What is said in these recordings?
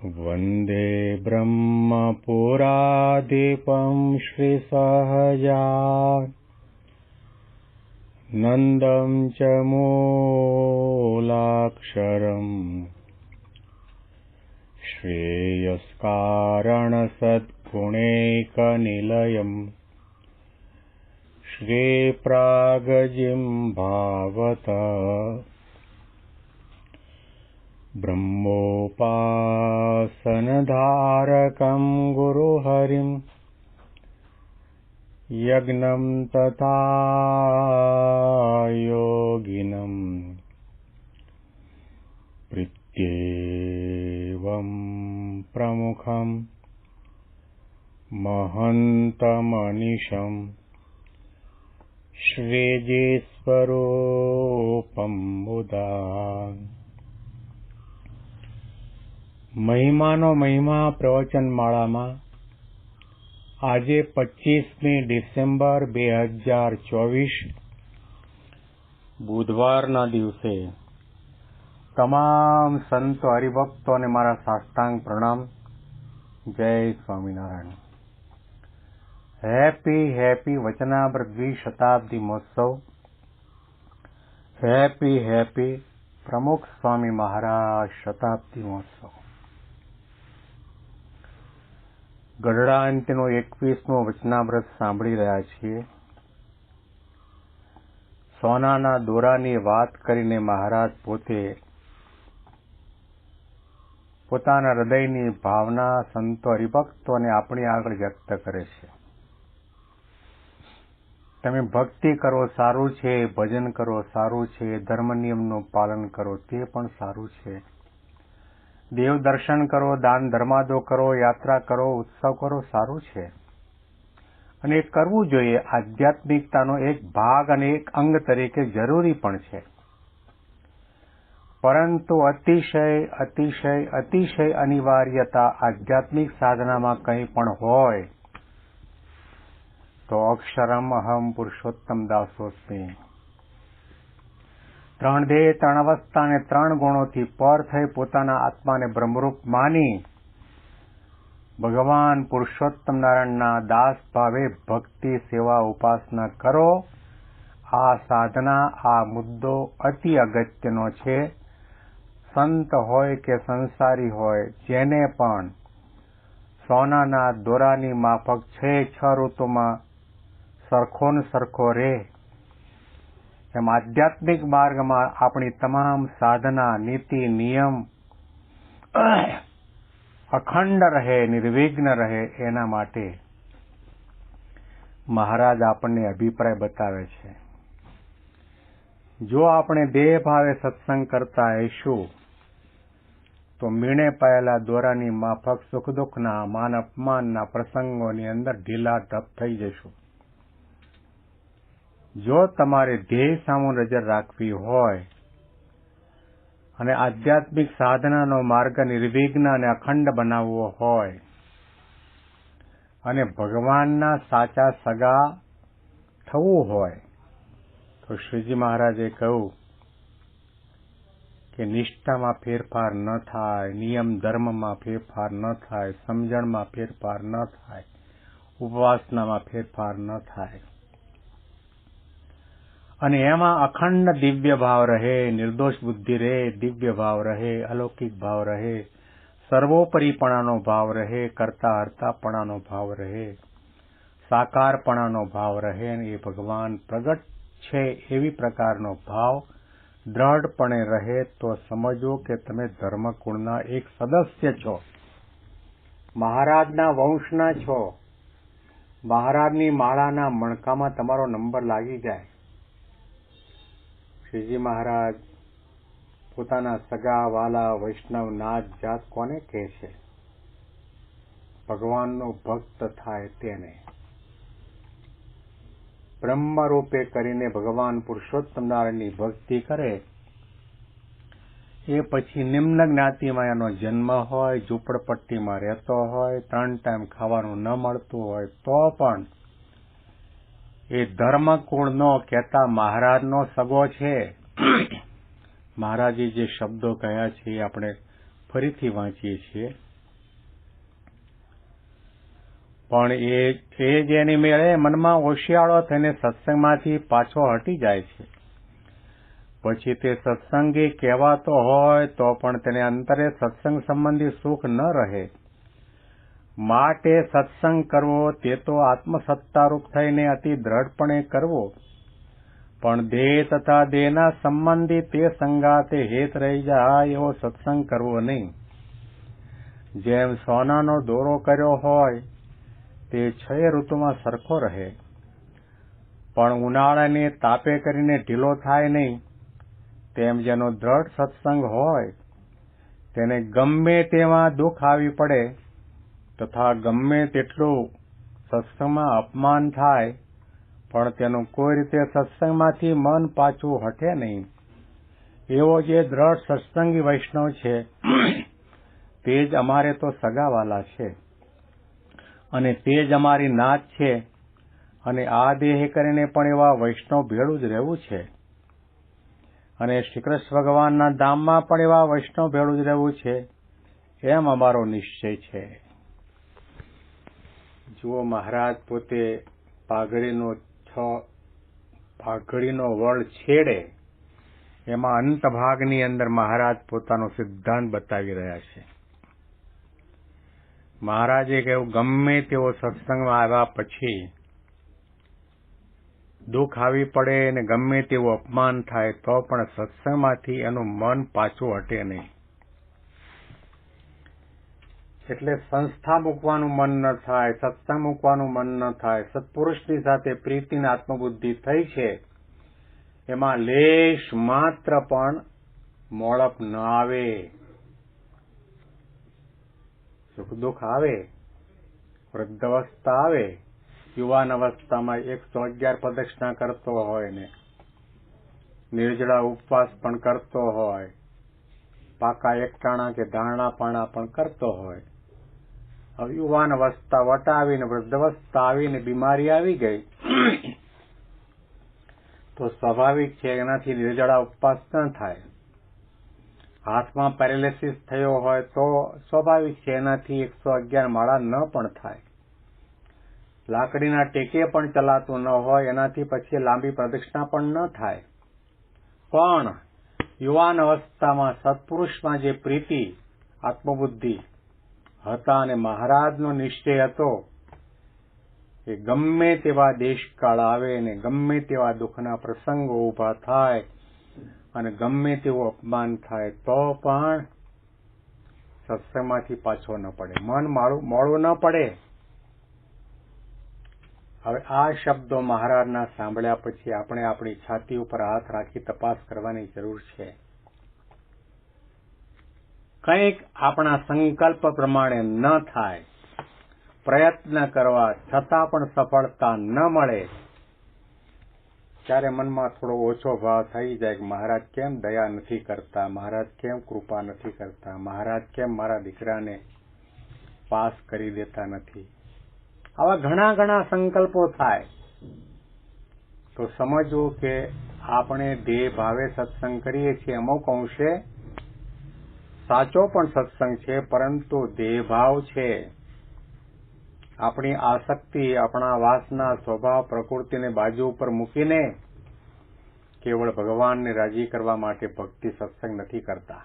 वन्दे ब्रह्मपुराधिपं श्रीसहजानन्दं च मूलाक्षरम् श्रेयस्कारणसद्गुणैकनिलयम् श्रीप्रागजिं भावत ब्रह्मोपासनधारकं गुरुहरिं यज्ञं तथा योगिनं प्रत्येवं प्रमुखं महन्तमनिशं श्रीजीस्वरूपं मुदा મહિમાનો મહિમા પ્રવચન માળામાં આજે 25મી ડિસેમ્બર 2024 બુધવારના દિવસે તમામ સંતો હરિભક્તોને મારા સાષ્ટાંગ પ્રણામ. જય સ્વામિનારાયણ. હેપી વચનામૃત દ્વિશતાબ્દી મહોત્સવ. હેપી પ્રમુખ સ્વામી મહારાજ શતાબ્દી મહોત્સવ. ગઢડા અંત્યનો 21મો વચનામૃત સાંભળી રહ્યા છીએ. સોનાના દોરાની વાત કરીને મહારાજ પોતે પોતાના હૃદયની ભાવના સંતો હરિભક્તોને આપણી આગળ વ્યક્ત કરે છે. તમે ભક્તિ કરો સારું છે, ભજન કરો સારું છે, ધર્મ નિયમનું પાલન કરો તે પણ સારું છે, દેવ દર્શન કરો, દાન ધર્માદો કરો, યાત્રા કરો, ઉત્સવ કરો સારું છે અને એ કરવું જોઈએ. આધ્યાત્મિકતાનો એક ભાગ અને એક અંગ તરીકે જરૂરી પણ છે. પરંતુ અતિશય અનિવાર્યતા આધ્યાત્મિક સાધનામાં કંઈ પણ હોય તો અક્ષરમ અહમ પુરુષોત્તમ દાસોસ્મી, 3 દેહ 3 અવસ્થા અને 3 ગુણોથી પર થઈ પોતાના આત્માને બ્રહ્મરૂપ માની ભગવાન પુરુષોત્તમ નારાયણના દાસ ભાવે ભક્તિ સેવા ઉપાસના કરો. આ સાધના, આ મુદ્દો અતિ અગત્યનો છે. સંત હોય કે સંસારી હોય, જેને પણ સોનાના દોરાની માફક 6 ઋતુમાં સરખો ને સરખો રહે એમ આધ્યાત્મિક માર્ગમાં આપણી તમામ સાધના, નીતિ, નિયમ અખંડ રહે, નિર્વિઘ્ન રહે એના માટે મહારાજ આપણને અભિપ્રાય બતાવે છે. જો આપણે દેહ ભાવે સત્સંગ કરતા હશું તો મીણે પાયેલા દોરાની માફક સુખ દુઃખના, માન અપમાનના પ્રસંગોની અંદર ઢીલા ઢપ થઈ જશું. જો તમારે ધ્યેય સામુ નજર રાખવી હોય અને આધ્યાત્મિક સાધનાનો માર્ગ નિર્વિઘ્ન અને અખંડ બનાવવો હોય અને ભગવાનના સાચા સગા થવું હોય તો શ્રીજી મહારાજે કહ્યું કે નિષ્ઠામાં ફેરફાર ન થાય, નિયમ ધર્મમાં ફેરફાર ન થાય, સમજણમાં ફેરફાર ન થાય, ઉપાસનામાં ફેરફાર ન થાય અને એમાં અખંડ દિવ્ય ભાવ રહે, નિર્દોષ બુદ્ધિ રહે, દિવ્ય ભાવ રહે, અલૌકિક ભાવ રહે, સર્વોપરીપણાનો ભાવ રહે, કરતા હર્તાપણાનો ભાવ રહે, સાકારપણાનો ભાવ રહે અને એ ભગવાન પ્રગટ છે એવી પ્રકારનો ભાવ દ્રઢપણે રહે તો સમજો કે તમે ધર્મકુળના એક સદસ્ય છો, મહારાજના વંશના છો, મહારાજની માળાના મણકામાં તમારો નંબર લાગી જાય. શ્રીજી મહારાજ પોતાના સગા વાલા વૈષ્ણવ નાત જાત કોને કહે છે? ભગવાનનો ભક્ત થાય તેને. બ્રહ્મ રૂપે કરીને ભગવાન પુરુષોત્તમ નારાયણની ભક્તિ કરે એ પછી નિમ્ન જ્ઞાતિમાં એનો જન્મ હોય, ઝૂંપડપટ્ટીમાં રહેતો હોય, 3 ટાઈમ ખાવાનું ન મળતું હોય તો પણ એ ધર્મકુળનો કહેતા મહારાજનો સગો છે. મહારાજે જે શબ્દો કહ્યા છે એ આપણે ફરીથી વાંચીએ છીએ. પણ એ જ એની મેળે મનમાં ઓશિયાળો થઈને સત્સંગમાંથી પાછો હટી જાય છે. પછી તે સત્સંગી કહેવાતો હોય તો પણ તેને અંતરે સત્સંગ સંબંધી સુખ ન રહે. માટે સત્સંગ કરવો તે તો આત્મસત્તારૂપ થઈને અતિ દ્રઢપણે કરવો, પણ દેહ તથા દેહના સંબંધી તે સંગાતે હેત રહી જાય એવો સત્સંગ કરવો નહીં. જેમ સોનાનો દોરો કર્યો હોય તે 6 ઋતુમાં સરખો રહે, પણ ઉનાળાને તાપે કરીને ઢીલો થાય નહીં. તેમ જેનો દ્રઢ સત્સંગ હોય તેને ગમે તેમાં દુઃખ આવી પડે તથા ગમે તેટલું સત્સંગમાં અપમાન થાય, પણ તેનું કોઈ રીતે સત્સંગમાંથી મન પાછું હટે નહીં. એવો જે દ્રઢ સત્સંગી વૈષ્ણવ છે તે જ અમારે તો સગાવાલા છે અને તે જ અમારી નાત છે, અને આ દેહ કરીને પણ એવા વૈષ્ણવ ભેળું જ રહેવું છે, અને શ્રી કૃષ્ણ ભગવાનના ધામમાં પણ એવા વૈષ્ણવ ભેળું જ રહેવું છે, એમ અમારો નિશ્ચય છે. જુઓ, મહારાજ પોતે પાઘડીનો વળ છેડે એમાં અંત ભાગની અંદર મહારાજ પોતાનો સિદ્ધાંત બતાવી રહ્યા છે. મહારાજે કહ્યું, ગમે તેવો સત્સંગમાં આવ્યા પછી દુઃખ આવી પડે અને ગમે તેવું અપમાન થાય તો પણ સત્સંગમાંથી એનું મન પાછું હટે નહીં. એટલે સંસ્થા મૂકવાનું મન ન થાય, સત્સંગ મૂકવાનું મન ન થાય. સત્પુરુષની સાથે પ્રીતિની આત્મબુદ્ધિ થઈ છે એમાં લેશ માત્ર પણ મોળપ ન આવે. સુખ દુઃખ આવે, વૃદ્ધાવસ્થા આવે, યુવાન અવસ્થામાં 111 પ્રદક્ષિણા કરતો હોય ને નિર્જળા ઉપવાસ પણ કરતો હોય, પાકા એકટાણા કે ધારણા પાણા પણ કરતો હોય. હવે યુવાન અવસ્થા વટાવીને વૃદ્ધાવસ્થા આવીને બીમારી આવી ગઈ તો સ્વાભાવિક છે એનાથી નિર્જળા ઉપવાસ ન થાય. હાથમાં પેરેલિસિસ થયો હોય તો સ્વાભાવિક છે એનાથી 111 માળા ન પણ થાય. લાકડીના ટેકે પણ ચલાતું ન હોય એનાથી પછી લાંબી પ્રદક્ષિણા પણ ન થાય. પણ યુવાન અવસ્થામાં સત્પુરુષમાં જે પ્રીતિ આત્મબુદ્ધિ હતા અને મહારાજનો નિશ્ચય હતો કે ગમે તેવા દેશકાળ આવે ને ગમે તેવા દુઃખના પ્રસંગો ઊભા થાય અને ગમે તેવું અપમાન થાય તો પણ સત્સંગમાંથી પાછો ન પડે, મન મોડું ન પડે. હવે આ શબ્દો મહારાજના સાંભળ્યા પછી આપણે આપણી છાતી ઉપર હાથ રાખી તપાસ કરવાની જરૂર છે. કંઈક આપણા સંકલ્પ પ્રમાણે ન થાય, પ્રયત્ન કરવા છતાં પણ સફળતા ન મળે, ત્યારે મનમાં થોડો ઓછો ભાવ થઈ જાય કે મહારાજ કેમ દયા નથી કરતા, મહારાજ કેમ કૃપા નથી કરતા, મહારાજ કેમ મારા દીકરાને પાસ કરી દેતા નથી. આવા ઘણા સંકલ્પો થાય તો સમજવું કે આપણે દેહ ભાવે સત્સંગ કરીએ છીએ. અમુક અંશે સાચો પણ સત્સંગ છે, પરંતુ દેહ ભાવ છે. આપણી આસક્તિ, આપણા વાસના, સ્વભાવ, પ્રકૃતિને બાજુ ઉપર મૂકીને કેવળ ભગવાનને રાજી કરવા માટે ભક્તિ સત્સંગ નથી કરતા.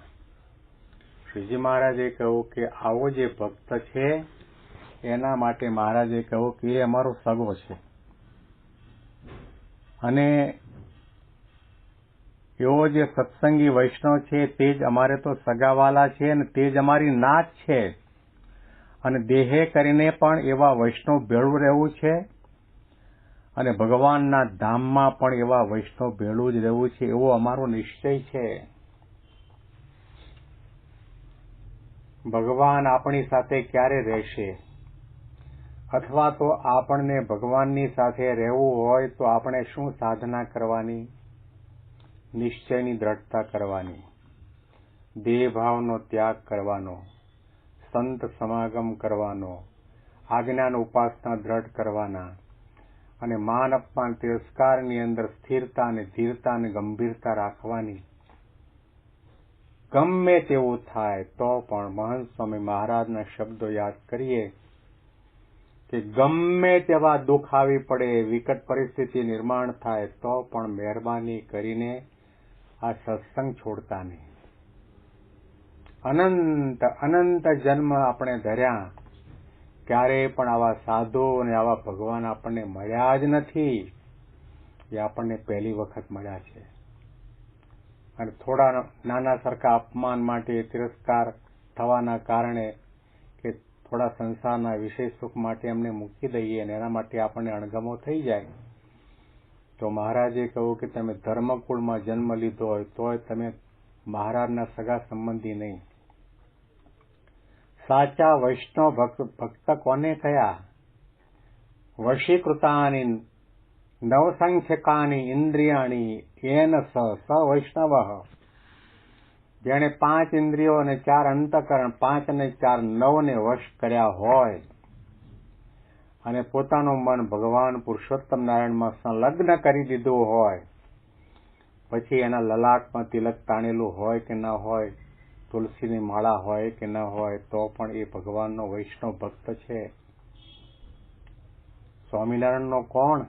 શ્રીજી મહારાજે કહ્યું કે આવો જે ભક્ત છે એના માટે મહારાજે કહ્યું કે એ અમારો સગો છે અને એવો જે સત્સંગી વૈષ્ણવ છે તે જ અમારે તો સગાવાલા છે અને તે જ અમારી નાત છે, અને દેહે કરીને પણ એવા વૈષ્ણવ ભેળું રહેવું છે અને ભગવાનના ધામમાં પણ એવા વૈષ્ણવ ભેળું જ રહેવું છે, એવો અમારો નિશ્ચય છે. ભગવાન આપણી સાથે ક્યારે રહેશે, અથવા તો આપણને ભગવાનની સાથે રહેવું હોય તો આપણે શું સાધના કરવાની, નિશ્ચયની દ્રઢતા કરવાની, દેહભાવનો ત્યાગ કરવાનો, સંત સમાગમ કરવાનો, આજ્ઞાન ઉપાસના દ્રઢ કરવાના, અને માન અપમાન તિરસ્કારની અંદર સ્થિરતા અને ધીરતા અને ગંભીરતા રાખવાની. ગમે તેવું થાય તો પણ મહંત સ્વામી મહારાજના શબ્દો યાદ કરીએ કે ગમે તેવા દુઃખ આવી પડે, વિકટ પરિસ્થિતિ નિર્માણ થાય તો પણ મહેરબાની કરીને આ સત્સંગ છોડતા નહીં. અનંત અનંત જન્મ આપણે ધર્યા, ક્યારેય પણ આવા સાધુ અને આવા ભગવાન આપણને મળ્યા જ નથી. એ આપણને પહેલી વખત મળ્યા છે. અને થોડા નાના સરખા અપમાન માટે, તિરસ્કાર થવાના કારણે કે થોડા સંસારના વિષય સુખ માટે એમને મૂકી દઈએ અને એના માટે આપણને અણગમો થઈ જાય, તો મહારાજે કહ્યું કે તમે ધર્મકુળમાં જન્મ લીધો હોય તોય તમે મહારાજના સગા સંબંધી નહીં. સાચા વૈષ્ણવ ભક્ત કોને કયા? વશીકૃતાની નવસંખ્યકાની ઇન્દ્રિયાણી એન સ વૈષ્ણવ. જેણે 5 ઇન્દ્રિયો અને 4 અંતઃકરણ, 5 અને 4 9ને વશ કર્યા હોય અને પોતાનું મન ભગવાન પુરુષોત્તમ નારાયણમાં સંલગ્ન કરી દીધું હોય, પછી એના લલાટમાં તિલક તાણેલું હોય કે ન હોય, તુલસીની માળા હોય કે ન હોય, તો પણ એ ભગવાનનો વૈષ્ણવ ભક્ત છે. સ્વામિનારાયણનો કોણ?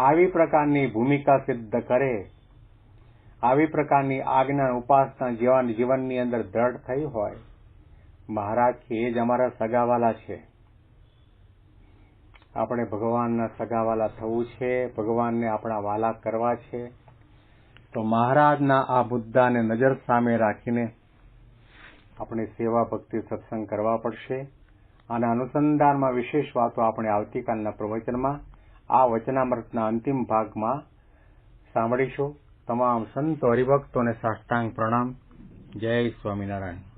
આવી પ્રકારની ભૂમિકા સિદ્ધ કરે, આવી પ્રકારની આજ્ઞા ઉપાસના જીવનની અંદર દ્રઢ થઈ હોય, મહારાજ કે એ જ અમારા સગાવાલા છે. આપણે ભગવાનના સગાવાલા થવું છે, ભગવાનને આપણા વાલા કરવા છે, તો મહારાજના આ મુદ્દાને નજર સામે રાખીને આપણે સેવા ભક્તિ સત્સંગ કરવા પડશે. આના અનુસંધાનમાં વિશેષ વાતો આપણે આવતીકાલના પ્રવચનમાં આ વચનામૃતના અંતિમ ભાગમાં સાંભળીશું. તમામ સંતો હરિભક્તોને સાષ્ટાંગ પ્રણામ. જય સ્વામિનારાયણ.